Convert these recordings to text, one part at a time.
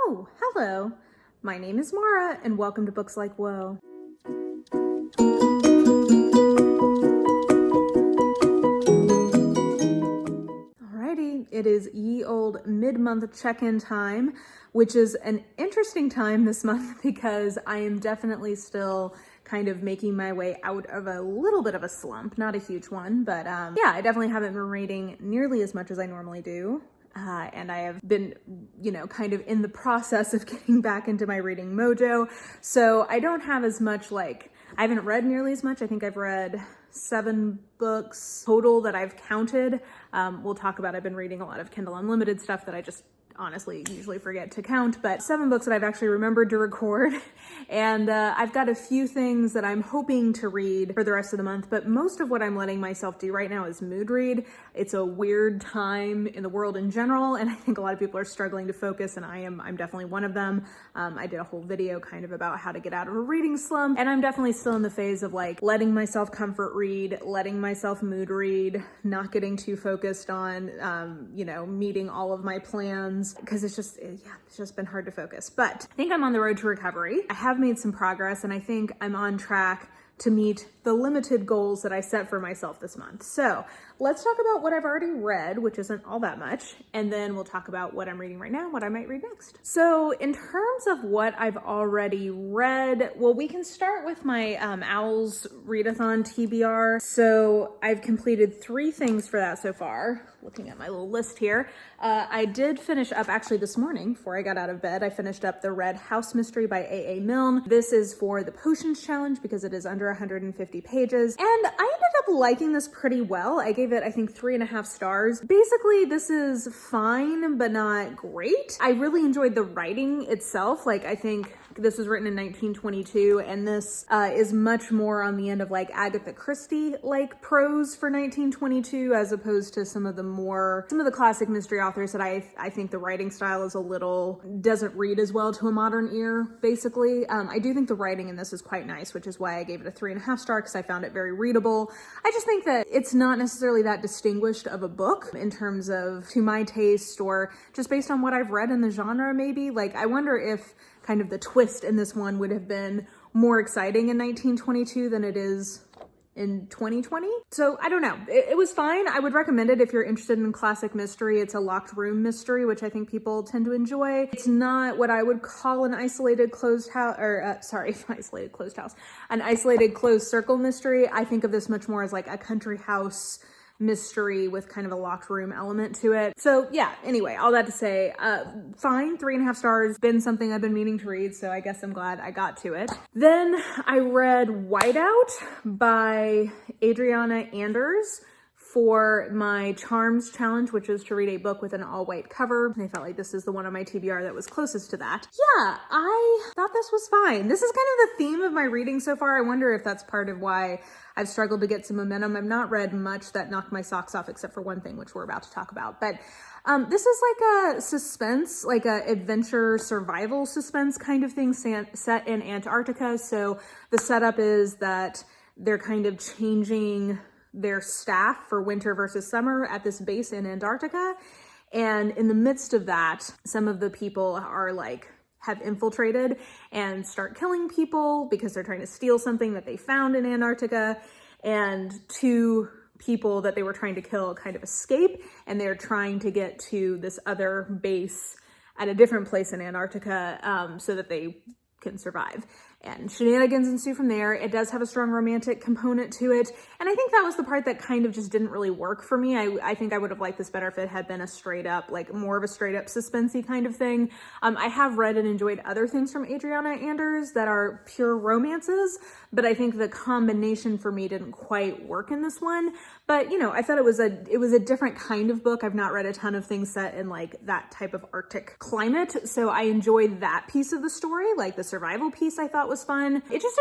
Oh, hello. My name is Mara, and welcome to Books Like Whoa. Alrighty, it is ye old mid-month check-in time, which is an interesting time this month because I am definitely still kind of making my way out of a little bit of a slump, not a huge one, but yeah, I definitely haven't been reading nearly as much as I normally do. And I have been, kind of in the process of getting back into my reading mojo. So I don't have as much, I haven't read nearly as much. I think I've read 7 books total that I've counted. We'll talk about, I've been reading a lot of Kindle Unlimited stuff that I just honestly usually forget to count, but 7 books that I've actually remembered to record. And I've got a few things that I'm hoping to read for the rest of the month, but most of what I'm letting myself do right now is mood read. It's a weird time in the world in general, and I think a lot of people are struggling to focus, and I'm definitely one of them. I did a whole video kind of about how to get out of a reading slump, and I'm definitely still in the phase of letting myself comfort read, letting myself mood read, not getting too focused on, meeting all of my plans, because it's just been hard to focus. But I think I'm on the road to recovery. I have made some progress, and I think I'm on track to meet the limited goals that I set for myself this month. So let's talk about what I've already read, which isn't all that much, and then we'll talk about what I'm reading right now, what I might read next. So in terms of what I've already read, well, we can start with my Owls Readathon TBR. So I've completed 3 things for that so far. Looking at my little list here. I did finish up, actually this morning, before I got out of bed, I finished up The Red House Mystery by A.A. Milne. This is for the Potions Challenge because it is under 150 pages. And I ended up liking this pretty well. I gave it, I think, 3.5 stars. Basically, this is fine, but not great. I really enjoyed the writing itself. I think this was written in 1922, and this is much more on the end of Agatha Christie-like prose for 1922, as opposed to some of the classic mystery authors that I think the writing style is doesn't read as well to a modern ear, basically. I do think the writing in this is quite nice, which is why I gave it a 3.5 star, because I found it very readable. I just think that it's not necessarily that distinguished of a book in terms of, to my taste, or just based on what I've read in the genre, maybe. I wonder if kind of the twist in this one would have been more exciting in 1922 than it is in 2020. So I don't know. It was fine. I would recommend it if you're interested in classic mystery. It's a locked room mystery, which I think people tend to enjoy. It's not what I would call an isolated closed house, an isolated closed circle mystery. I think of this much more as a country house mystery with kind of a locked room element to it. So yeah, anyway, all that to say, fine, 3.5 stars, been something I've been meaning to read, so I guess I'm glad I got to it. Then I read Whiteout by Adriana Anders for my Charms challenge, which is to read a book with an all-white cover. I felt like this is the one on my TBR that was closest to that. Yeah, I thought this was fine. This is kind of the theme of my reading so far. I wonder if that's part of why I've struggled to get some momentum. I've not read much that knocked my socks off, except for one thing, which we're about to talk about. But this is a suspense, a adventure survival suspense kind of thing set in Antarctica. So the setup is that they're kind of changing their staff for winter versus summer at this base in Antarctica. And in the midst of that, some of the people are have infiltrated and start killing people because they're trying to steal something that they found in Antarctica. And 2 people that they were trying to kill kind of escape, and they're trying to get to this other base at a different place in Antarctica so that they can survive. And shenanigans ensue from there. It does have a strong romantic component to it. And I think that was the part that kind of just didn't really work for me. I think I would have liked this better if it had been a straight up, more of a straight up suspensey kind of thing. I have read and enjoyed other things from Adriana Anders that are pure romances, but I think the combination for me didn't quite work in this one. But, I thought it was a different kind of book. I've not read a ton of things set in that type of Arctic climate. So I enjoyed that piece of the story. The survival piece I thought was fun. It just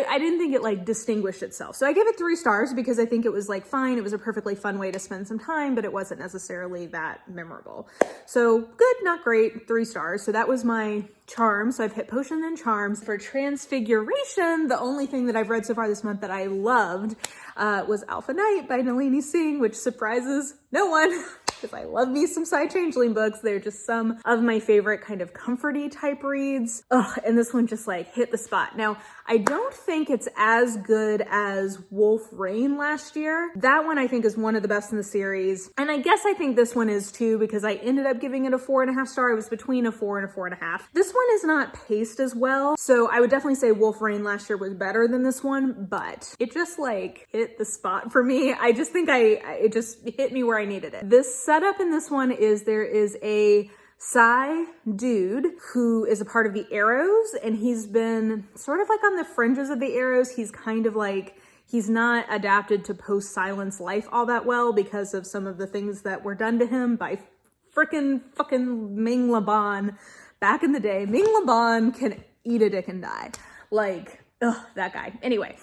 I didn't think it distinguished itself. So I gave it 3 stars because I think it was fine. It was a perfectly fun way to spend some time, but it wasn't necessarily that memorable. So good, not great, 3 stars. So that was my Charms. So I've hit Potion and Charms. For Transfiguration, the only thing that I've read so far this month that I loved was Alpha Night by Nalini Singh, which surprises no one. because I love me some Psy Changeling books. They're just some of my favorite kind of comforty type reads. Ugh, and this one just like hit the spot. Now, I don't think it's as good as Wolf Rain last year. That one I think is one of the best in the series. And I guess I think this one is too, because I ended up giving it a 4.5 star. I was between a 4 and a 4.5. This one is not paced as well. So I would definitely say Wolf Rain last year was better than this one, but it just like hit the spot for me. I just think it just hit me where I needed it. This setup in this one is there is a Psy dude who is a part of the Arrows, and he's been sort of like on the fringes of the Arrows. He's kind of like, he's not adapted to post-silence life all that well because of some of the things that were done to him by fucking Ming Laban back in the day. Ming Laban can eat a dick and die. Like, ugh, that guy. Anyway,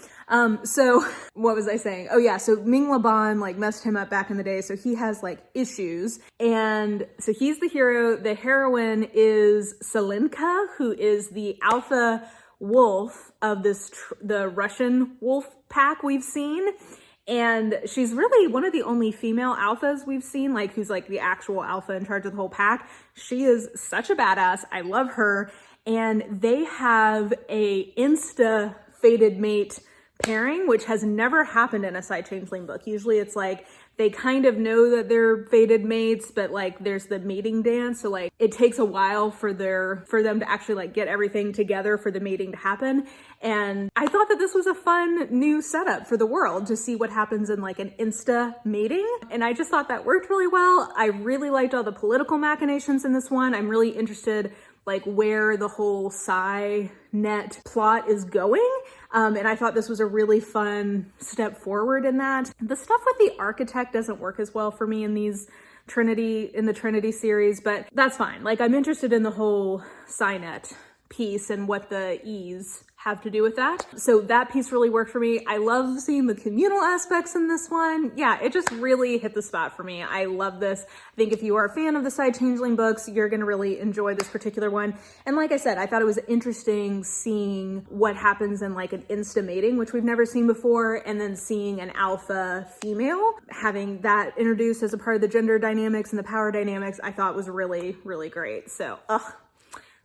so what was I saying? Oh yeah, so Ming Laban like messed him up back in the day, so he has like issues, and so he's the hero. The heroine is Selenka, who is the alpha wolf of the Russian wolf pack we've seen, and she's really one of the only female alphas we've seen, like who's like the actual alpha in charge of the whole pack. She is such a badass. I love her, and they have a insta fated mate pairing, which has never happened in a Psy Changeling book. Usually it's like they kind of know that they're fated mates, but like there's the mating dance, so like it takes a while for them to actually like get everything together for the mating to happen. And I thought that this was a fun new setup for the world to see what happens in like an insta mating, and I just thought that worked really well. I really liked all the political machinations in this one. I'm really interested like where the whole Psy net plot is going. And I thought this was a really fun step forward in that. The stuff with the architect doesn't work as well for me in the Trinity series, but that's fine. Like, I'm interested in the whole Psy net piece and what the E's have to do with that. So that piece really worked for me. I love seeing the communal aspects in this one. Yeah, it just really hit the spot for me. I love this. I think if you are a fan of the Psy Changeling books, you're gonna really enjoy this particular one. And like I said, I thought it was interesting seeing what happens in like an insta mating, which we've never seen before, and then seeing an alpha female, having that introduced as a part of the gender dynamics and the power dynamics, I thought was really, really great. So,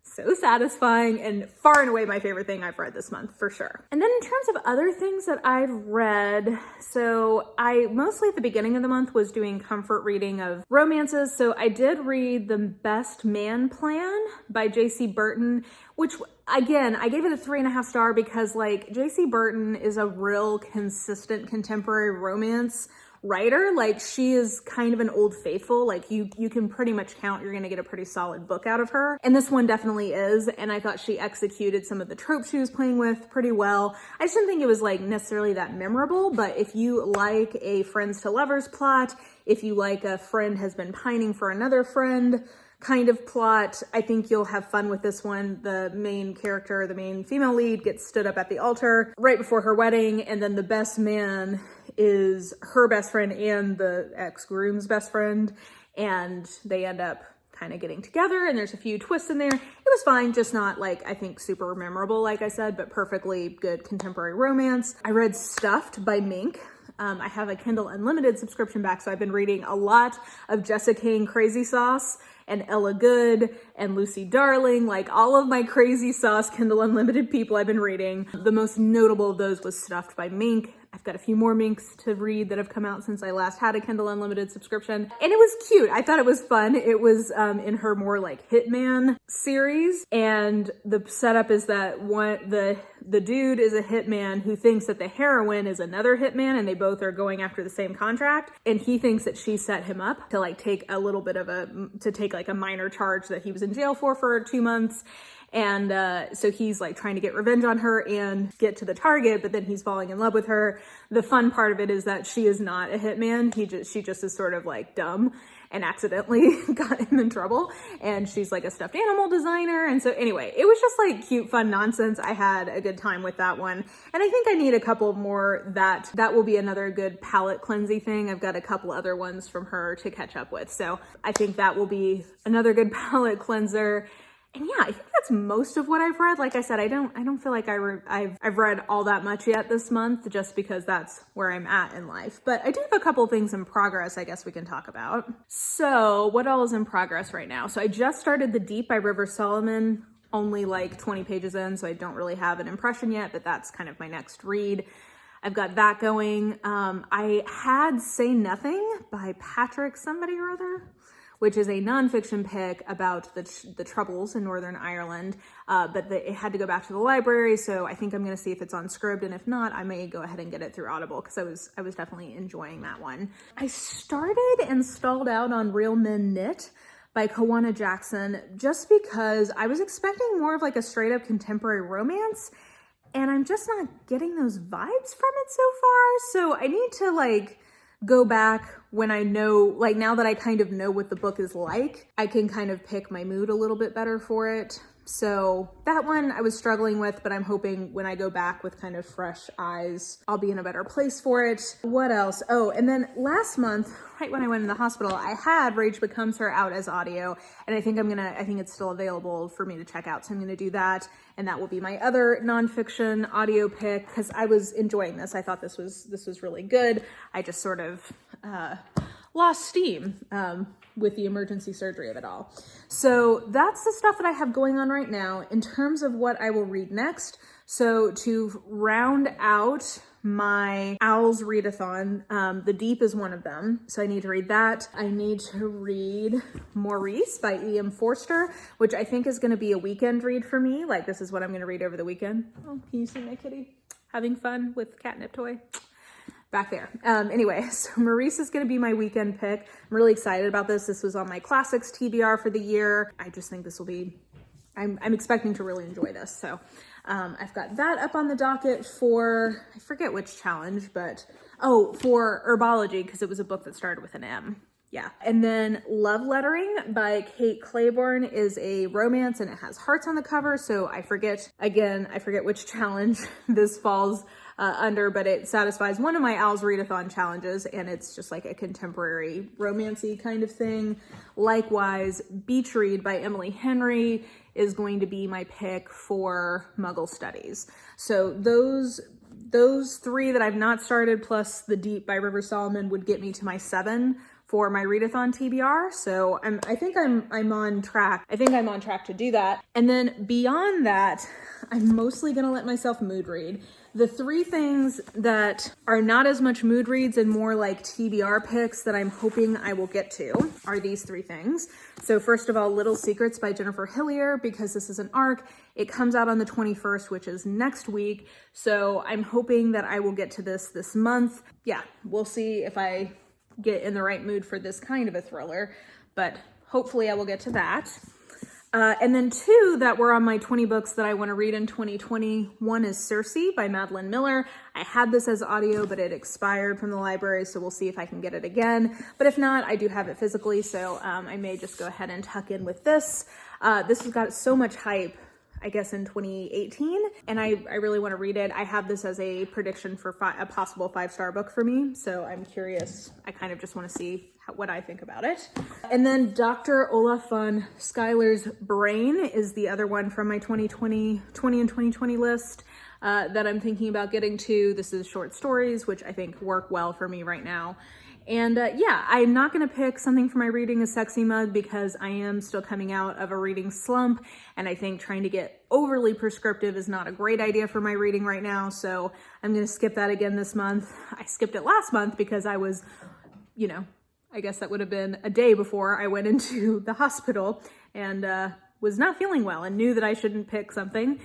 so satisfying, and far and away my favorite thing I've read this month for sure. And then in terms of other things that I've read, so I mostly at the beginning of the month was doing comfort reading of romances. So I did read The Best Man Plan by Jaci Burton, which again, I gave it a 3.5 star because like Jaci Burton is a real consistent contemporary romance writer. Like, she is kind of an old faithful. Like, you can pretty much count you're gonna get a pretty solid book out of her, and this one definitely is. And I thought she executed some of the tropes she was playing with pretty well. I just didn't think it was like necessarily that memorable, but if you like a friends to lovers plot, if you like a friend has been pining for another friend kind of plot, I think you'll have fun with this one. The main character, the main female lead, gets stood up at the altar right before her wedding, and then the best man is her best friend and the ex-groom's best friend, and they end up kind of getting together, and there's a few twists in there. It was fine, just not like, I think, super memorable, like I said, but perfectly good contemporary romance. I read Stuffed by MINK. I have a Kindle Unlimited subscription back, so I've been reading a lot of Jessica Kane Crazy Sauce and Ella Good and Lucy Darling, like all of my Crazy Sauce Kindle Unlimited people I've been reading. The most notable of those was Stuffed by MINK. I've got a few more Minks to read that have come out since I last had a Kindle Unlimited subscription. And it was cute. I thought it was fun. It was in her more like hitman series. And the setup is that the dude is a hitman who thinks that the heroine is another hitman, and they both are going after the same contract. And he thinks that she set him up to like take a little bit of like a minor charge that he was in jail for 2 months. And so he's like trying to get revenge on her and get to the target, but then he's falling in love with her. The fun part of it is that she is not a hitman. She just is sort of like dumb and accidentally got him in trouble. And she's like a stuffed animal designer. And so anyway, it was just like cute, fun nonsense. I had a good time with that one. And I think I need a couple more that will be another good palette cleansing thing. I've got a couple other ones from her to catch up with. So I think that will be another good palette cleanser. And yeah, I think that's most of what I've read. Like I said, I don't feel like I've read all that much yet this month, just because that's where I'm at in life. But I do have a couple things in progress I guess we can talk about. So what all is in progress right now? So I just started The Deep by River Solomon, only like 20 pages in, so I don't really have an impression yet, but that's kind of my next read. I've got that going. I had Say Nothing by Patrick somebody or other, which is a nonfiction pick about the Troubles in Northern Ireland, but it had to go back to the library, so I think I'm going to see if it's on Scribd, and if not, I may go ahead and get it through Audible, because I was definitely enjoying that one. I started and stalled out on Real Men Knit by Kwana Jackson, just because I was expecting more of like a straight up contemporary romance, and I'm just not getting those vibes from it so far, so I need to like go back when I know, like now that I kind of know what the book is like, I can kind of pick my mood a little bit better for it. So that one I was struggling with, but I'm hoping when I go back with kind of fresh eyes, I'll be in a better place for it. What else? Oh, and then last month, right when I went in the hospital, I had Rage Becomes Her out as audio, and I think it's still available for me to check out. So I'm gonna do that, and that will be my other nonfiction audio pick, because I was enjoying this. I thought this was really good. I just sort of lost steam with the emergency surgery of it all. So that's the stuff that I have going on right now. In terms of what I will read next, so to round out my Owls readathon, The Deep is one of them, so I need to read that. I need to read Maurice by E.M. Forster, which I think is going to be a weekend read for me. Like, this is what I'm going to read over the weekend. Oh, can you see my kitty having fun with catnip toy? Back there. Anyway, so Maurice is going to be my weekend pick. I'm really excited about this. This was on my classics TBR for the year. I just think this will be, I'm expecting to really enjoy this. So I've got that up on the docket for, I forget which challenge, but, for Herbology, because it was a book that started with an M. Yeah. And then Love Lettering by Kate Clayborn is a romance, and it has hearts on the cover. So I forget which challenge this falls under, but it satisfies one of my Owls Readathon challenges, and it's just like a contemporary romancy kind of thing. Likewise, Beach Read by Emily Henry is going to be my pick for Muggle Studies. So those three that I've not started, plus The Deep by River Solomon, would get me to my 7 for my readathon TBR. So I think I'm on track. I think I'm on track to do that. And then beyond that, I'm mostly gonna let myself mood read. The 3 things that are not as much mood reads and more like TBR picks that I'm hoping I will get to are these 3 things. So first of all, Little Secrets by Jennifer Hillier, because this is an arc. It comes out on the 21st, which is next week. So I'm hoping that I will get to this month. Yeah, we'll see if I get in the right mood for this kind of a thriller, but hopefully I will get to that. And then 2 that were on my 20 books that I want to read in 2020. One is CIRCE by Madeline Miller. I had this as audio, but it expired from the library, so we'll see if I can get it again. But if not, I do have it physically, so I may just go ahead and tuck in with this. This has got so much hype, I guess, in 2018, and I really want to read it. I have this as a prediction for a possible 5-star book for me, so I'm curious. I kind of just want to see what I think about it. And then Dr. Olaf von Schuyler's Brain is the other one from my 2020 and 2020 list that I'm thinking about getting to. This is short stories, which I think work well for me right now. And yeah, I'm not going to pick something for my Reading a Sexy Mug, because I am still coming out of a reading slump, and I think trying to get overly prescriptive is not a great idea for my reading right now. So I'm going to skip that again this month. I skipped it last month because I was, I guess that would have been a day before I went into the hospital and was not feeling well and knew that I shouldn't pick something.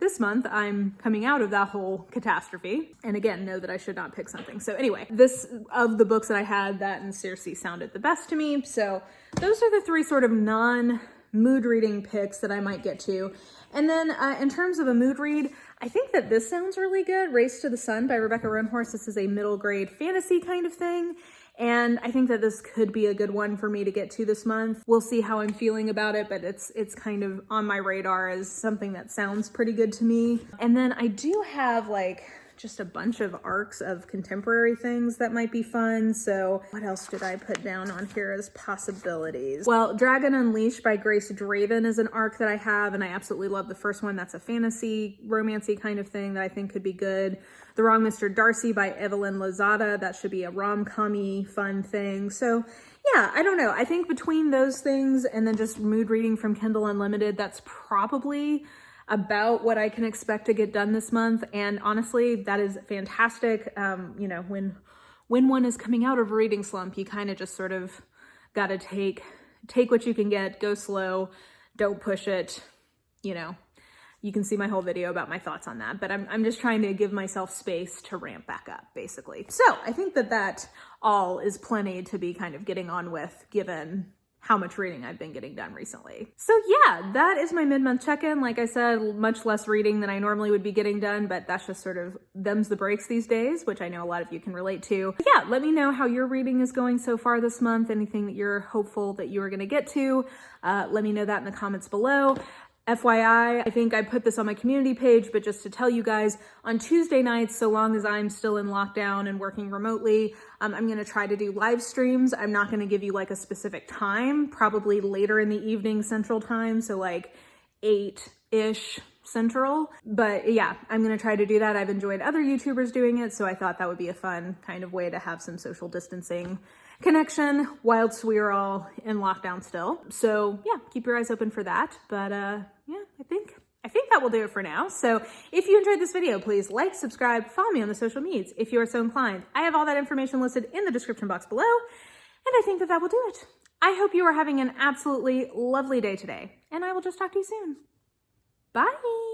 This month, I'm coming out of that whole catastrophe, and again, know that I should not pick something. So anyway, this, of the books that I had, that and CIRCE sounded the best to me. So those are the 3 sort of non-mood reading picks that I might get to. And then in terms of a mood read, I think that this sounds really good. Race to the Sun by Rebecca Roanhorse. This is a middle grade fantasy kind of thing. And I think that this could be a good one for me to get to this month. We'll see how I'm feeling about it, but it's kind of on my radar as something that sounds pretty good to me. And then I do have like just a bunch of arcs of contemporary things that might be fun. So what else did I put down on here as possibilities? Well, Dragon Unleashed by Grace Draven is an arc that I have, and I absolutely love the first one. That's a fantasy, romancy kind of thing that I think could be good. The Wrong Mr. Darcy by Evelyn Lozada. That should be a rom-com-y fun thing. So yeah, I don't know. I think between those things and then just mood reading from Kindle Unlimited, that's probably about what I can expect to get done this month. And honestly, that is fantastic. You know, when one is coming out of a reading slump, you kind of just sort of got to take what you can get, go slow, don't push it. You know, you can see my whole video about my thoughts on that, but I'm just trying to give myself space to ramp back up, basically. So I think that all is plenty to be kind of getting on with, given how much reading I've been getting done recently. So yeah, that is my mid-month check-in. Like I said, much less reading than I normally would be getting done, but that's just sort of them's the breaks these days, which I know a lot of you can relate to. But yeah, let me know how your reading is going so far this month, anything that you're hopeful that you are gonna get to. Let me know that in the comments below. FYI, I think I put this on my community page, but just to tell you guys, on Tuesday nights, so long as I'm still in lockdown and working remotely, I'm gonna try to do live streams. I'm not gonna give you like a specific time, probably later in the evening Central Time, so like 8-ish Central. But yeah, I'm gonna try to do that. I've enjoyed other YouTubers doing it, so I thought that would be a fun kind of way to have some social distancing connection whilst we're all in lockdown still. So yeah, keep your eyes open for that. But yeah, I think that will do it for now. So if you enjoyed this video, please like, subscribe, follow me on the social medias if you are so inclined. I have all that information listed in the description box below, and I think that will do it. I hope you are having an absolutely lovely day today, and I will just talk to you soon. Bye!